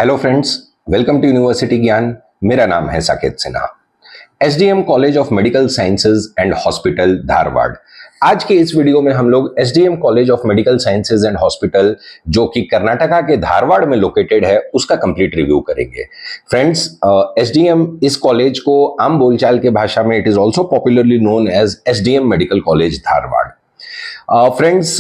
Hello friends, welcome to university Gyaan. मेरा नाम है Saket Sinha. SDM college of medical sciences and hospital Dharwad. आज के इस वीडियो में हम लोग SDM college of medical sciences and hospital, जो कि कर्नाटका के धारवाड़ में लोकेटेड है, उसका कंप्लीट रिव्यू करेंगे। फ्रेंड्स, एसडीएम इस कॉलेज को आम बोलचाल के भाषा में it is also popularly known as SDM medical college Dharwad. Friends,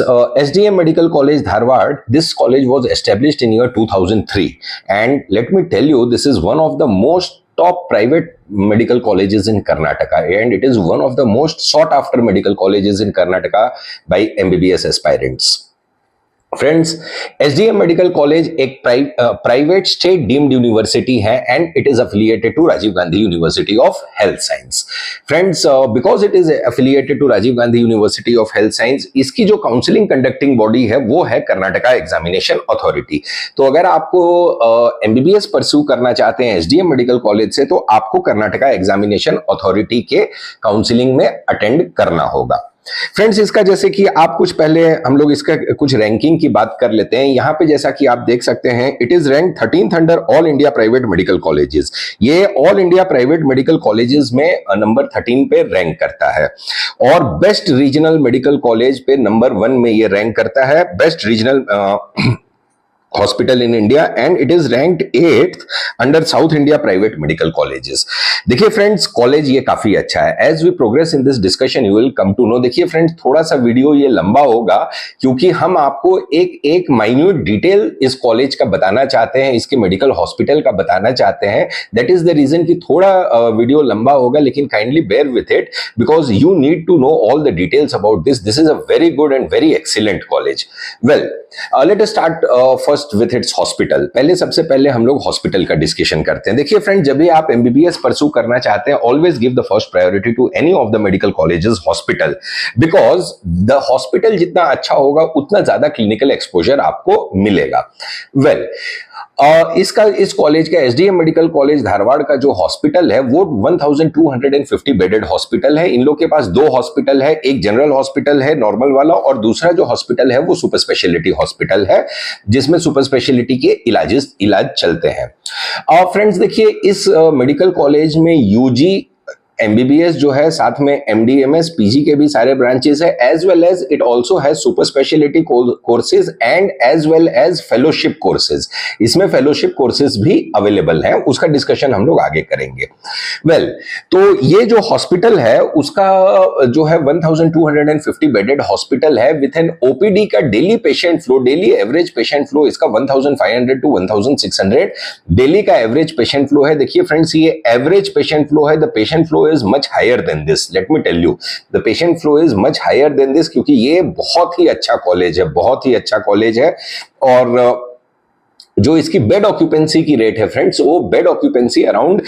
SDM Medical College Dharwad, this college was established in year 2003, and let me tell you, this is one of the most top private medical colleges in Karnataka, and it is one of the most sought after medical colleges in Karnataka by MBBS aspirants. Friends, SDM medical college एक private state deemed university है and it is affiliated to Rajiv Gandhi university of health science. Friends, because it is affiliated to Rajiv Gandhi university of health science, इसकी जो counselling conducting body है वो है Karnataka examination authority. तो अगर आपको एमबीबीएस परस्यू करना चाहते हैं एसडीएम मेडिकल कॉलेज से, तो आपको कर्नाटका एग्जामिनेशन अथॉरिटी के काउंसलिंग में अटेंड करना होगा. फ्रेंड्स, इसका जैसे कि आप कुछ पहले हम लोग इसका कुछ रैंकिंग की बात कर लेते हैं. यहां पे जैसा कि आप देख सकते हैं, it is rank 13th under all India private medical colleges. ये all India private medical colleges में नंबर 13 पे रैंक करता है, और बेस्ट रीजनल मेडिकल कॉलेज पे नंबर 1 में ये रैंक करता है, best regional hospital in India, and it is ranked 8th under South India private medical colleges. देखिए फ्रेंड्स, कॉलेज ये काफी अच्छा है. As we progress in this discussion you will come to know. देखिए फ्रेंड्स, थोड़ा सा वीडियो ये लंबा होगा क्योंकि हम आपको एक एक माइन्यूट डिटेल इस कॉलेज का बताना चाहते हैं, इसके मेडिकल हॉस्पिटल का बताना चाहते हैं. दैट इज द रीजन कि थोड़ा वीडियो लंबा होगा, लेकिन kindly bear with it because you need to know all the details about this. This is a very good and very excellent college. Well, let us start first with its hospital. सबसे पहले हम लोग hospital का discussion करते हैं. देखिए friend, जब भी आप एमबीबीएस परस्यू करना चाहते हैं, always give the first priority to any of the medical colleges hospital, because the hospital जितना अच्छा होगा उतना ज्यादा क्लिनिकल एक्सपोजर आपको मिलेगा. वेल, इस कॉलेज का एसडीएम मेडिकल कॉलेज धारवाड़ का जो हॉस्पिटल है वो 1250 बेडेड हॉस्पिटल है. इन लोग के पास 2 हॉस्पिटल है, एक जनरल हॉस्पिटल है नॉर्मल वाला, और दूसरा जो हॉस्पिटल है वो सुपर स्पेशलिटी हॉस्पिटल है, जिसमें सुपर स्पेशलिटी के इलाज चलते हैं. फ्रेंड्स, देखिए इस मेडिकल कॉलेज में यूजी एमबीबीएस जो है, साथ में एमडीएमएस पीजी के भी सारे ब्रांचेस है, as well as it also है super speciality courses and as well as fellowship courses. इसमें फेलोशिप कोर्सेज भी अवेलेबल हैं, उसका डिस्कशन हम लोग आगे करेंगे. वेल, तो ये जो हॉस्पिटल है उसका जो है 1250 बेडेड हॉस्पिटल है विथ एन ओपीडी का daily patient flow, daily average patient flow इसका 1500 टू 1600 डेली का एवरेज पेशेंट फ्लो है. देखिए फ्रेंड्स, ये एवरेज पेशेंट फ्लो है. The patient flow is much higher than this. Let me tell you, the patient flow is much higher than this, क्योंकि ये बहुत ही अच्छा कॉलेज है, बहुत ही अच्छा कॉलेज है. और जो इसकी बेड ऑक्यूपेंसी की रेट है फ्रेंड्स, वो bed occupancy around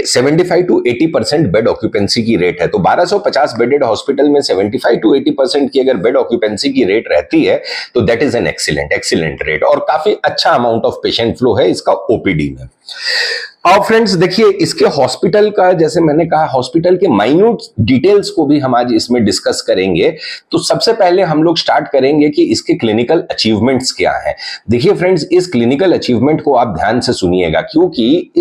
75 to 80% bed occupancy की रेट है. तो 1250 बेडेड हॉस्पिटल में 75 टू 80% की अगर बेड ऑक्यूपेंसी की रेट रहती है, तो that is an excellent rate, और काफी अच्छा अमाउंट ऑफ पेशेंट फ्लो है इसका ओपीडी में. अब फ्रेंड्स देखिए, इसके हॉस्पिटल का, जैसे मैंने कहा, हॉस्पिटल के माइन्यूट डिटेल्स को भी हम आज इसमें डिस्कस करेंगे. तो सबसे पहले हम लोग स्टार्ट करेंगे कि इसके क्लिनिकल अचीवमेंट्स क्या हैं. देखिए फ्रेंड्स, इस क्लिनिकल अचीवमेंट को आप ध्यान से सुनिएगा, क्योंकि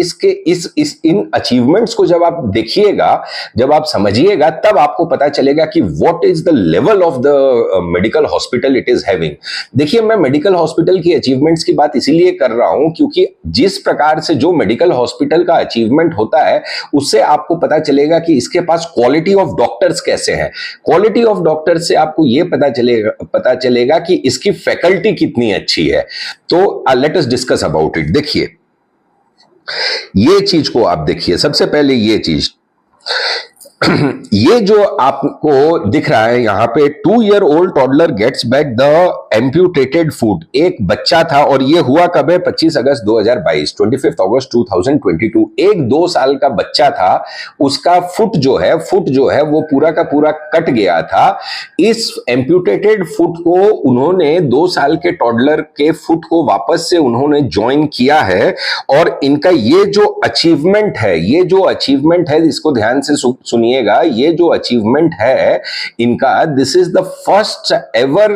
इन अचीवमेंट्स को जब आप देखिएगा, जब आप समझिएगा, तब आपको पता चलेगा कि what is the level of the medical hospital it is having. देखिए, मैं मेडिकल हॉस्पिटल की अचीवमेंट्स की बात इसीलिए कर रहा हूं क्योंकि जिस प्रकार से जो मेडिकल हॉस्पिटल का अचीवमेंट होता है, उससे आपको पता चलेगा कि इसके पास क्वालिटी ऑफ डॉक्टर्स कैसे हैं. क्वालिटी ऑफ डॉक्टर्स से आपको यह पता चलेगा कि इसकी फैकल्टी कितनी अच्छी है. तो late us discuss about it. देखिए, ये चीज को आप देखिए. सबसे पहले ये चीज, ये जो आपको दिख रहा है यहां पे, 2 year old toddler gets back the amputated foot. एक बच्चा था, और ये हुआ कब है? 25 अगस्त 2022, 25 अगस्त 2022. एक 2 साल का बच्चा था, उसका फुट जो है वो पूरा का पूरा कट गया था. इस एम्प्यूटेटेड फुट को उन्होंने 2 साल के टॉडलर के फुट को वापस से उन्होंने ज्वाइन किया है. और इनका ये जो अचीवमेंट है, इसको ध्यान से सुनिए. सुनिएगा, ये जो अचीवमेंट है इनका, this is the first ever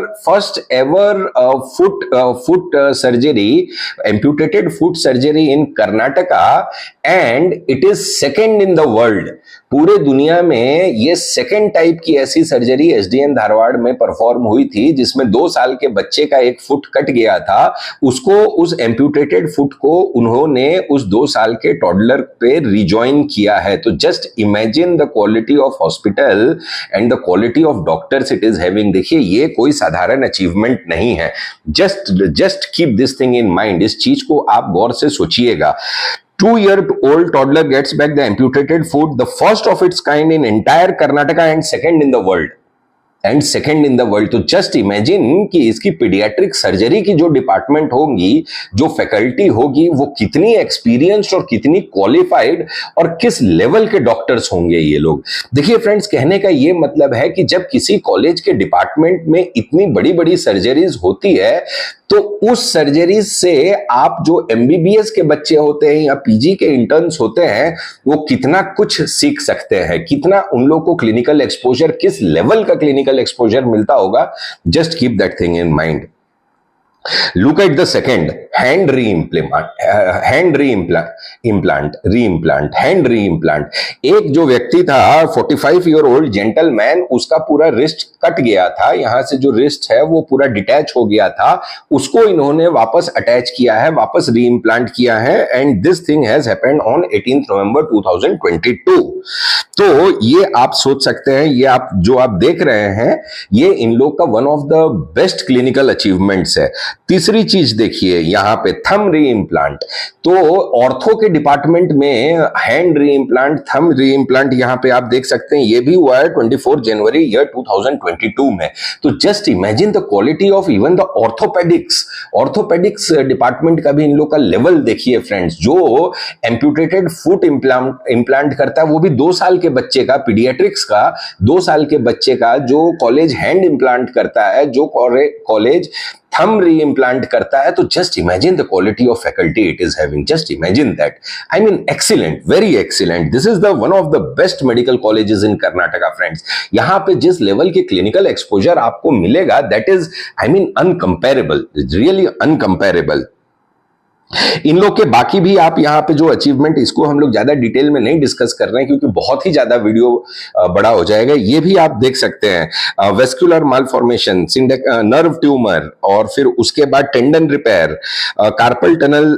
foot surgery, amputated foot surgery in Karnataka, and it is second in the world. पूरे दुनिया में ये सेकेंड टाइप की ऐसी सर्जरी एसडीएम धारवाड़ में परफॉर्म हुई थी, जिसमें 2 साल के बच्चे का एक फुट कट गया था, उसको, उस एम्प्यूटेटेड फुट को उन्होंने उस 2 साल के टॉडलर पे रिजॉइन किया है। तो just imagine the quality of hospital and the quality of doctors it is having. देखिए, ये कोई साधारण अचीवमेंट नहीं है। Just keep this thing in mind, इस चीज को आप गौर से सोचिएगा। 2-year-old toddler gets back the amputated foot, the first of its kind in entire Karnataka and second in the world. तो जस्ट इमेजिन कि इसकी पीडियाट्रिक सर्जरी की जो डिपार्टमेंट होगी, जो फैकल्टी होगी, वो कितनी एक्सपीरियंस्ड और कितनी क्वालिफाइड और किस लेवल के डॉक्टर्स होंगे ये लोग। देखिए फ्रेंड्स, कहने का ये मतलब है कि जब किसी कॉलेज के डिपार्टमेंट में इतनी बड़ी बड़ी सर्जरीज होती है, तो उस सर्जरीज से आप जो एमबीबीएस के बच्चे होते हैं या पीजी के इंटर्न्स होते हैं, वो कितना कुछ सीख सकते हैं, कितना उन लोग को क्लिनिकल एक्सपोजर, किस लेवल का क्लिनिकल एक्सपोजर मिलता होगा। Just keep that thing in mind. Look at the second, hand re-implant. एक जो व्यक्ति था 45-year-old जेंटलमैन, उसका पूरा रिस्ट कट गया था, यहां से जो रिस्ट है वो पूरा डिटैच हो गया था, उसको इन्होंने वापस अटैच किया है, वापस री इम्प्लांट किया है, and this thing has happened on 18 नवंबर 2022। तो ये आप सोच सकते हैं, ये आप जो आप देख रहे हैं, ये इन लोग का one of the best clinical achievements है। तीसरी चीज देखिए यहाँ पे, थंब री इम्प्लांट। तो ऑर्थो के डिपार्टमेंट में हैंड री इम्प्लांट, थंब री इम्प्लांट यहाँ पे आप देख सकते हैं, ये भी हुआ है 24 जनवरी ईयर 2022 में। तो just imagine the quality of even the orthopaedics department का भी इन लोग का लेवल देखिए फ्रेंड्स। जो एम्प्यूटेटेड फुट इम्प्लांट करता है, वो भी 2 साल के बच्चे का, पीडियाट्रिक्स का 2 साल के बच्चे का, जो कॉलेज हैंड इम्प्लांट करता है, जो कॉलेज थंब री इम्प्लांट करता है। तो just imagine the quality of faculty it is having, just imagine that. I mean excellent, very excellent. This is the one of the best medical colleges in Karnataka friends. यहां पे जिस level के clinical exposure आपको मिलेगा, that is, I mean, uncomparable, really uncomparable. इन लोग के बाकी भी आप यहाँ पे जो अचीवमेंट, इसको हम लोग ज्यादा डिटेल में नहीं डिस्कस कर रहे हैं क्योंकि बहुत ही ज्यादा वीडियो बड़ा हो जाएगा। ये भी आप देख सकते हैं, वेस्कुलर मालफॉर्मेशन, नर्व ट्यूमर, और फिर उसके बाद tendon repair, carpal tunnel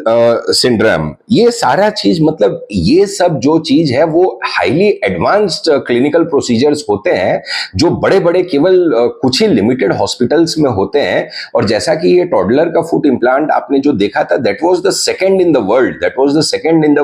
syndrome, ये सारा चीज, मतलब ये सब जो चीज है वो हाईली एडवांस्ड क्लिनिकल प्रोसीजर्स होते हैं, जो बड़े बड़े केवल कुछ ही लिमिटेड हॉस्पिटल्स में होते हैं। और जैसा कि ये टॉडलर का फुट इम्प्लांट आपने जो देखा था, that was the second in the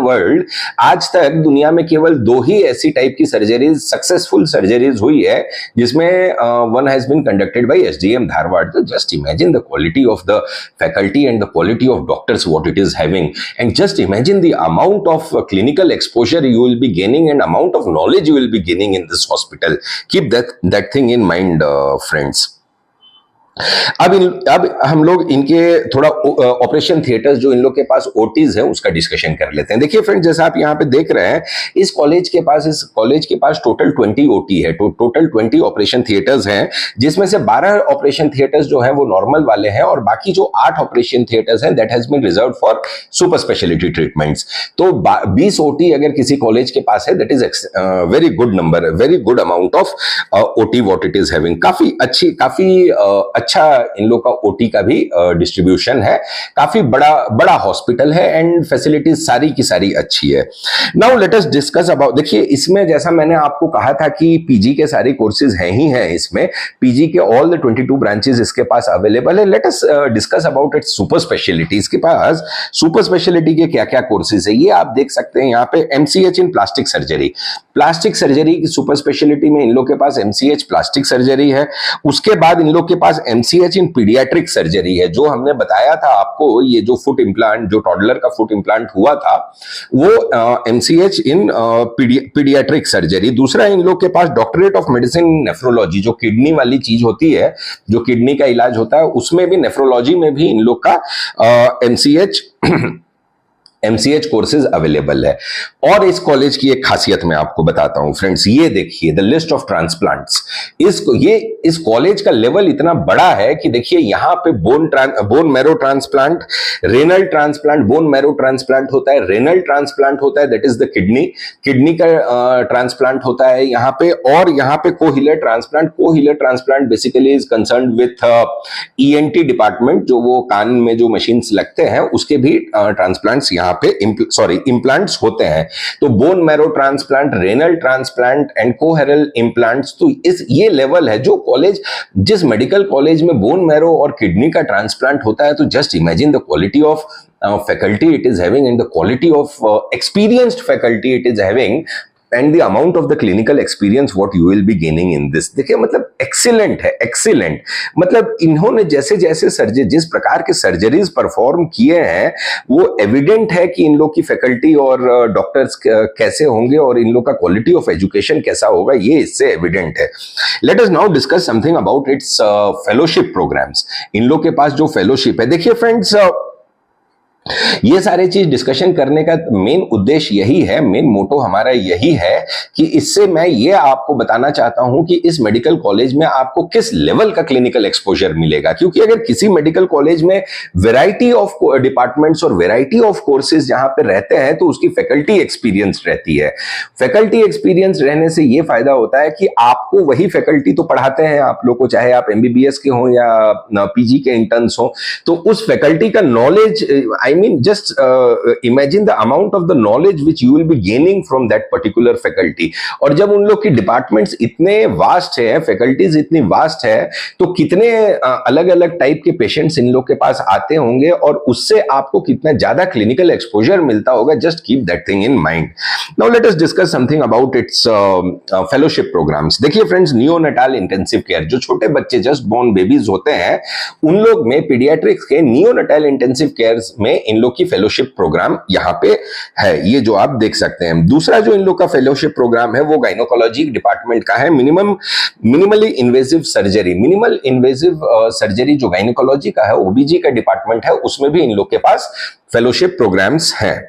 world. आज तक दुनिया में केवल 2 ही ऐसी टाइप की सर्जरीज, सक्सेसफुल सर्जरीज हुई है, जिसमें one has been conducted by SDM Dharwad. तो just imagine the quality of the faculty and the quality of doctors what it is having, and just imagine the amount of clinical exposure you will be gaining and amount of knowledge you will be gaining in this hospital. Keep that thing in mind, friends. अब हम लोग इनके थोड़ा operation theatres, जो इन लोग के पास OTs है, उसका डिस्कशन कर लेते हैं। देखिए फ्रेंड्स, जैसा आप यहाँ पे देख रहे हैं, इस कॉलेज के पास टोटल 20 ओटी है, टोटल 20 ऑपरेशन थिएटर्स हैं, जिसमें से 12 ऑपरेशन थिएटर्स जो है वो नॉर्मल वाले हैं, और बाकी जो 8 ऑपरेशन थिएटर्स हैं, that has been reserved for super speciality treatments. तो 20 ओटी अगर किसी कॉलेज के पास है, that is very good number, very good amount of OT what it is having. काफी अच्छा इन लोग का ओटी का भी डिस्ट्रीब्यूशन है, काफी बड़ा हॉस्पिटल है, एंड फैसिलिटीज सारी की सारी अच्छी है। Now let us discuss about, देखिए इसमें जैसा मैंने आपको कहा था कि पीजी के सारे कोर्सेज हैं ही हैं, इसमें पीजी के ऑल द 22 ब्रांचेस इसके पास अवेलेबल है। Let us discuss about it's super speciality. इसके पास सुपर स्पेशलिटी के क्या क्या कोर्सेज है, ये आप देख सकते हैं यहाँ पे। एमसीएच इन प्लास्टिक सर्जरी की सुपर स्पेशलिटी में इन लोग के पास एमसीएच प्लास्टिक सर्जरी है। उसके बाद इन लोग के पास एमसीएच इन पीडियाट्रिक सर्जरी है, जो हमने बताया था आपको, ये जो फुट इम्प्लांट, जो टॉडलर का फुट इम्प्लांट हुआ था, वो एमसीएच इन पीडियाट्रिक सर्जरी। दूसरा, इन लोग के पास डॉक्टरेट ऑफ मेडिसिन नेफ्रोलॉजी, जो किडनी वाली चीज होती है, जो किडनी का इलाज होता है, उसमें भी, नेफ्रोलॉजी में भी इन लोग का एमसीएच MCH कोर्सेज अवेलेबल है। और इस कॉलेज की एक खासियत मैं आपको बताता हूं फ्रेंड्स, ये देखिए द लिस्ट ऑफ ट्रांसप्लांट्स। इस कॉलेज का लेवल इतना बड़ा है कि देखिए यहां पे bone marrow transplant, renal transplant, bone marrow transplant होता है, रेनल ट्रांसप्लांट होता है, दैट इज द किडनी का ट्रांसप्लांट होता है यहाँ पे, और यहाँ पे cochlear transplant basically is concern with ENT department, जो वो कान में जो मशीन्स लगते हैं उसके भी ट्रांसप्लांट्स यहाँ पे इम्प्लांट्स होते हैं। तो bone marrow transplant, renal transplant and cochlear implants, तो ये लेवल है। जो कॉलेज, जिस मेडिकल कॉलेज में बोन मैरो और किडनी का ट्रांसप्लांट होता है, तो just imagine the quality of faculty it is having and the quality of experienced faculty it is having and the amount of the clinical experience what you will be gaining in this। देखिए मतलब excellent है, excellent. मतलब इन्होंने जैसे जैसे surgery, जिस प्रकार के सर्जरीज परफॉर्म किए हैं, वो एविडेंट है कि इन लोग की फैकल्टी और डॉक्टर्स कैसे होंगे और इन लोग का क्वालिटी ऑफ एजुकेशन कैसा होगा, ये इससे एविडेंट है। Let us now discuss something about its fellowship programmes. इन लोग के पास जो फेलोशिप है, देखिए फ्रेंड्स, ये सारे चीज डिस्कशन करने का मेन उद्देश्य यही है, मेन मोटो हमारा यही है कि इससे मैं ये आपको बताना चाहता हूं कि इस मेडिकल कॉलेज में आपको किस लेवल का क्लिनिकल एक्सपोजर मिलेगा। क्योंकि अगर किसी मेडिकल कॉलेज में वैरायटी ऑफ डिपार्टमेंट्स और वैरायटी ऑफ कोर्सेज जहां पे रहते हैं, तो उसकी फैकल्टी एक्सपीरियंस रहती है। फैकल्टी एक्सपीरियंस रहने से ये फायदा होता है कि आपको वही फैकल्टी तो पढ़ाते हैं आप लोग को, चाहे आप MBBS के हों या PG के इंटर्न्स हों, तो उस फैकल्टी का knowledge, I mean, just imagine the amount of the knowledge which you will be gaining from that particular faculty। और जब उन लोग की डिपार्टमेंट्स इतने वास्ट है, फैकल्टीज इतनी वास्ट है, तो कितने अलग अलग टाइप के पेशेंट्स इन लोग के पास आते होंगे और उससे आपको कितना ज्यादा क्लिनिकल एक्सपोजर मिलता होगा। Just keep that thing in mind. Now let us discuss something about its fellowship programmes. देखिए फ्रेंड्स, नियोनेटाल इंटेंसिव केयर, जो छोटे बच्चे जस्ट बोर्न बेबीज होते हैं, उन लोग में पीडियाट्रिक्स के नियोनेटाल इंटेंसिव केयर में इन लोग की फेलोशिप प्रोग्राम यहाँ पे है, ये जो आप देख सकते हैं। दूसरा जो इन लोग का फेलोशिप प्रोग्राम है वो गायनोकोलॉजी डिपार्टमेंट का है। Minimally invasive surgery, minimal invasive surgery जो गायनोकोलॉजी का है, OBG का डिपार्टमेंट है, उसमें भी इन लोग के पास फेलोशिप प्रोग्राम्स हैं।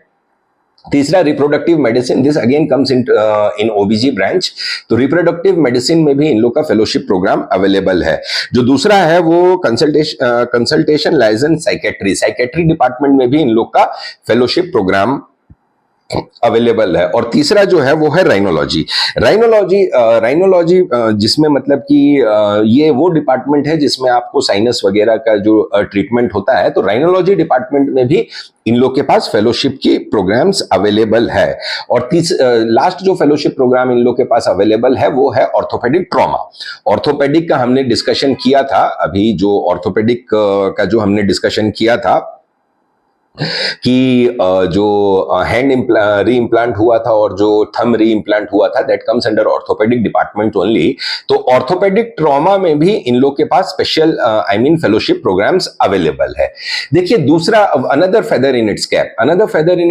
तीसरा reproductive medicine, this again comes in OBG branch. तो रिप्रोडक्टिव मेडिसिन में भी इन लोग का फेलोशिप प्रोग्राम अवेलेबल है। जो दूसरा है वो कंसल्टेशन लाइसेंस साइकेट्री डिपार्टमेंट में भी इन लोग का फेलोशिप प्रोग्राम अवेलेबल है। और तीसरा जो है वो है राइनोलॉजी। जिसमें मतलब कि ये वो डिपार्टमेंट है जिसमें आपको साइनस वगैरह का जो ट्रीटमेंट होता है, तो राइनोलॉजी डिपार्टमेंट में भी इन लोग के पास फेलोशिप की प्रोग्राम्स अवेलेबल है। और लास्ट जो फेलोशिप प्रोग्राम इन लोग के पास अवेलेबल है वो है ऑर्थोपेडिक ट्रॉमा। ऑर्थोपेडिक का हमने डिस्कशन किया था, अभी जो ऑर्थोपेडिक का जो हमने डिस्कशन किया था कि जो हैंड री इम्प्लांट हुआ था और जो थंब री इम्प्लांट हुआ था, that comes under orthopaedic department only. तो ऑर्थोपेडिक ट्रॉमा में भी इन लोग के पास स्पेशल फेलोशिप प्रोग्राम्स अवेलेबल है। देखिए दूसरा, another feather in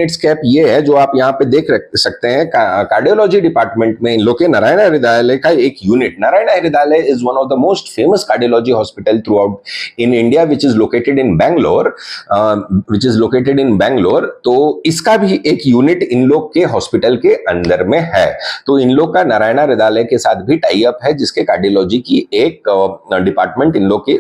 its cap ये है जो आप यहाँ पे देख सकते हैं। कार्डियोलॉजी डिपार्टमेंट में इन लोग के नारायण हृदयालय का एक unit, Narayan Hrudayalaya is one of the most famous cardiology hospital through out in India, which is located इन बैंगलोर। तो इसका भी एक यूनिट इन लोग के हॉस्पिटल के अंदर में है। तो इन लोग का नारायण हृदयालय के साथ भी टाई अप है, जिसके कार्डियोलॉजी की एक डिपार्टमेंट इन लोग के,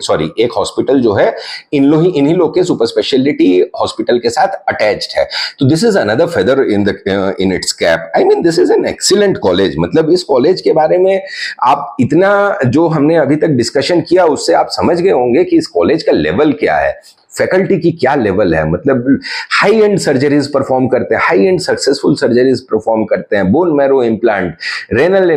एक हॉस्पिटल जो है इन्हीं लोग के सुपर स्पेशलिटी हॉस्पिटल के साथ अटैच्ड है। तो this is another feather in its cap. I mean this is an excellent college. मतलब इस कॉलेज के बारे में आप इतना जो हमने अभी तक डिस्कशन किया उससे आप समझ गए होंगे कि इस कॉलेज का लेवल क्या है, फैकल्टी की क्या लेवल है। मतलब हाई एंड सर्जरीज परफॉर्म करते हैं, high and successful surgeries perform करते हैं, bone marrow implant, renal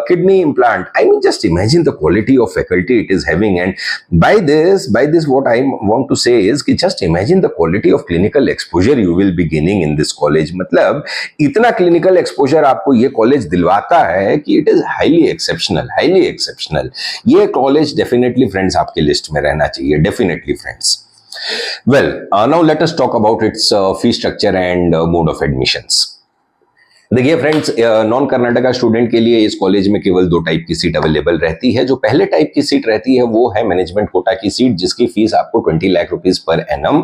kidney implant. Just imagine the quality of faculty it is having. And by this what I want to say is कि just imagine the quality of clinical exposure you will be gaining in this college. मतलब इतना clinical exposure आपको ये college दिलवाता है कि it is highly exceptional. ये college definitely friends आपके लिस्ट में रहना चाहिए, definitely friends. Well, now let us talk about its fee structure and mode of admissions. देखिए फ्रेंड्स, नॉन कर्नाटका स्टूडेंट के लिए इस कॉलेज में केवल 2 टाइप की सीट अवेलेबल रहती है। जो पहले टाइप की सीट रहती है वो है मैनेजमेंट कोटा की सीट, जिसकी फीस आपको 20 लाख रुपीस पर एनम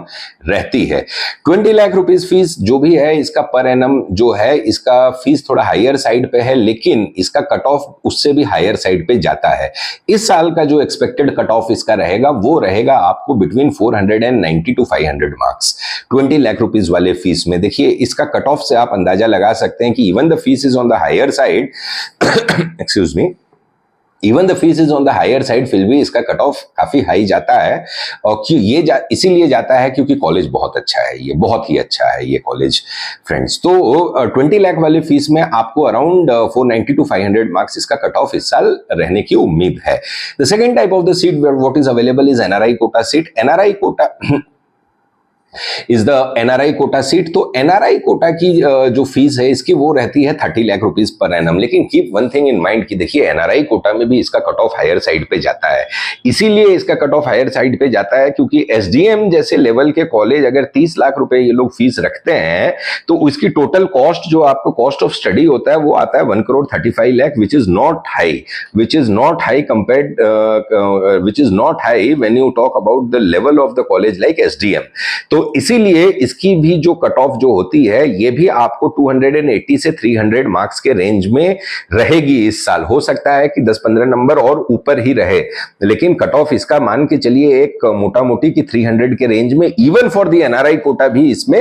रहती है। 20 लाख रुपीस फीस जो भी है, इसका पर एनम जो है, इसका फीस थोड़ा हायर साइड पे है, लेकिन इसका कट ऑफ उससे भी हायर साइड पे जाता है। इस साल का जो एक्सपेक्टेड कट ऑफ इसका रहेगा वो रहेगा आपको between 490 to 500 marks 20 lakh rupees वाले फीस में। देखिए, इसका कट ऑफ से आप अंदाजा लगा सकते हैं कि even the fees is on the higher side excuse me, even the fees is on the higher side, फिर भी इसका कट ऑफ काफी हाई जाता है। और क्यों ये इसीलिए जाता है क्योंकि कॉलेज बहुत अच्छा है, ये बहुत ही अच्छा है ये कॉलेज फ्रेंड्स। तो 20 लाख वाले फीस में आपको अराउंड 490 टू 500 मार्क्स इसका कट ऑफ इस साल रहने की उम्मीद है। The second type of the seat what is available is NRI quota seat. NRI quota is the NRI quota seat. तो एनआरआई कोटा की जो फीस है इसकी वो रहती है 30 लाख रुपीस पर एनम। लेकिन keep one thing in mind कि देखिए, एनआरआई कोटा में भी इसका कट ऑफ हायर साइड पे जाता है। इसीलिए इसका कट ऑफ हायर साइड पे जाता है क्योंकि एसडीएम जैसे लेवल के कॉलेज अगर 30 लाख रुपए ये लोग फीस रखते हैं तो उसकी टोटल कॉस्ट जो आपको कॉस्ट ऑफ स्टडी होता है वो आता है 1 crore 35 lakh, which is not high compared, which is not high when you talk about the level of the college like SDM. तो इसीलिए इसकी भी जो कट ऑफ जो होती है ये भी आपको 280 से 300 मार्क्स के रेंज में रहेगी इस साल। हो सकता है कि 10-15 नंबर और ऊपर ही रहे, लेकिन कट ऑफ इसका मान के चलिए एक मोटा मोटी की 300 के रेंज में, even for the NRI quota भी इसमें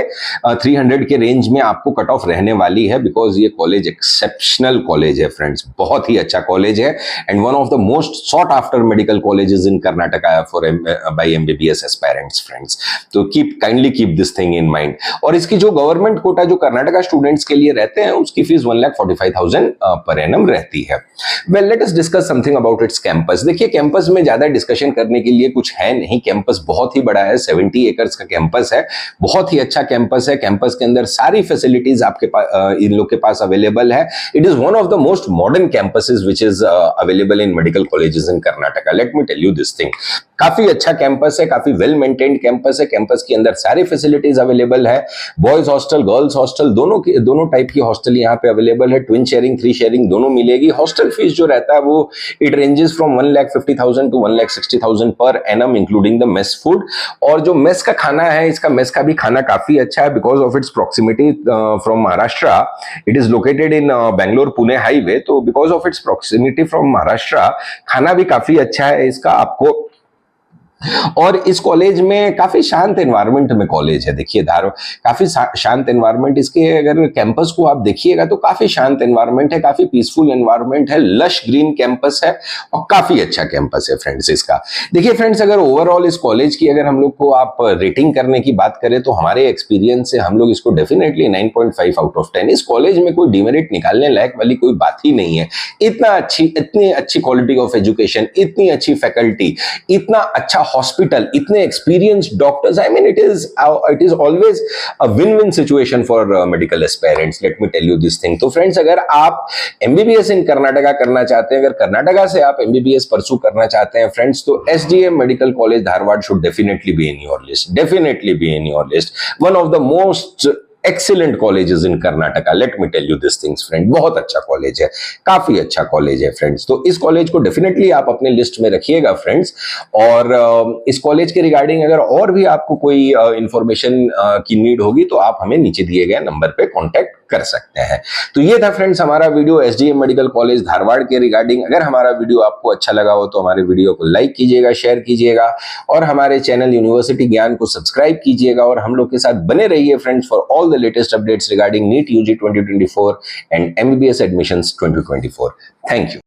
300 के रेंज में आपको कट ऑफ रहने वाली है। बिकॉज ये कॉलेज एक्सेप्शनल कॉलेज है फ्रेंड्स, बहुत ही अच्छा कॉलेज है and one of the most sought after medical colleges in Karnataka for by MBBS aspirants friends. तो kindly keep this thing in mind. और इसकी जो गवर्नमेंट कोटा जो कर्नाटका स्टूडेंट्स के लिए रहते हैं उसकी फीस 1,45,000 पर एनम रहती है। Well, let us discuss something about it's campus. देखिए, कैंपस में ज्यादा डिस्कशन करने के लिए कुछ है नहीं। कैंपस बहुत ही बड़ा है, 70 एकर्स का कैंपस है, बहुत ही अच्छा कैंपस है। कैंपस के अंदर सारी फैसिलिटीज आपके पास इन लोग के पास अवेलेबल है। It is one of the most modern campuses which is available in medical colleges in Karnataka. Let me tell you this thing, काफी अच्छा कैंपस है, काफी वेल मेंटेन्ड कैंपस है। कैंपस के अंदर सारी फैसिलिटीज अवेलेबल है। बॉयज हॉस्टल, गर्ल्स हॉस्टल, दोनों टाइप की हॉस्टल यहाँ पे अवेलेबल है। ट्विन शेयरिंग, 3 शेयरिंग दोनों मिलेगी। हॉस्टल फीस जो रहता है वो it ranges from 1,50,000 to 1,60,000 per annum including the mess food. और जो मेस का खाना है, इसका मेस का भी खाना काफी अच्छा है because of its proximity from Maharashtra. It is located in Bangalore Pune highway, तो because of its proximity from Maharashtra खाना भी काफी अच्छा है इसका आपको। और इस कॉलेज में काफी शांत एनवायरनमेंट में कॉलेज है। देखिए, काफी शांत एनवायरनमेंट इसके, अगर कैंपस को आप देखिएगा तो काफी शांत एनवायरनमेंट है, काफी पीसफुल एनवायरनमेंट है, लश ग्रीन कैंपस है और काफी अच्छा कैंपस है फ्रेंड्स इसका। देखिए फ्रेंड्स, अगर ओवरऑल इस कॉलेज की अगर हम लोग को आप रेटिंग करने की बात करें तो हमारे एक्सपीरियंस से हम लोग इसको डेफिनेटली 9.5 आउट ऑफ 10। इस कॉलेज में कोई डिमेरिट निकालने लायक वाली कोई बात ही नहीं है। इतनी अच्छी क्वालिटी ऑफ एजुकेशन, इतनी अच्छी फैकल्टी, इतना अच्छा हॉस्पिटल, इतने experienced doctors. I mean it is always a win win situation for medical aspirants. Let me tell you this thing. तो फ्रेंड्स, अगर आप एमबीबीएस इन कर्नाटका करना चाहते हैं, अगर कर्नाटका से आप एमबीबीएस परसू करना चाहते हैं फ्रेंड्स, तो SDM medical college Dharwad should definitely be in your list. One of the most excellent colleges in Karnataka. Let me tell you this things friend, बहुत अच्छा कॉलेज है, काफी अच्छा कॉलेज है फ्रेंड्स। तो इस कॉलेज को डेफिनेटली आप अपने लिस्ट में रखिएगा फ्रेंड्स। और इस कॉलेज के रिगार्डिंग अगर और भी आपको कोई इंफॉर्मेशन की नीड होगी तो आप हमें नीचे दिए गए नंबर पे कांटेक्ट कर सकते हैं। तो ये था फ्रेंड्स हमारा video SDM medical college Dharwad के रिगार्डिंग। अगर हमारा वीडियो आपको अच्छा लगा हो तो हमारे वीडियो को लाइक कीजिएगा, शेयर कीजिएगा और हमारे चैनल यूनिवर्सिटी ज्ञान को सब्सक्राइब कीजिएगा और हम लोग के साथ बने रहिए friends for all the latest updates regarding NEET UG 2024 and MBBS admissions 2024. Thank you.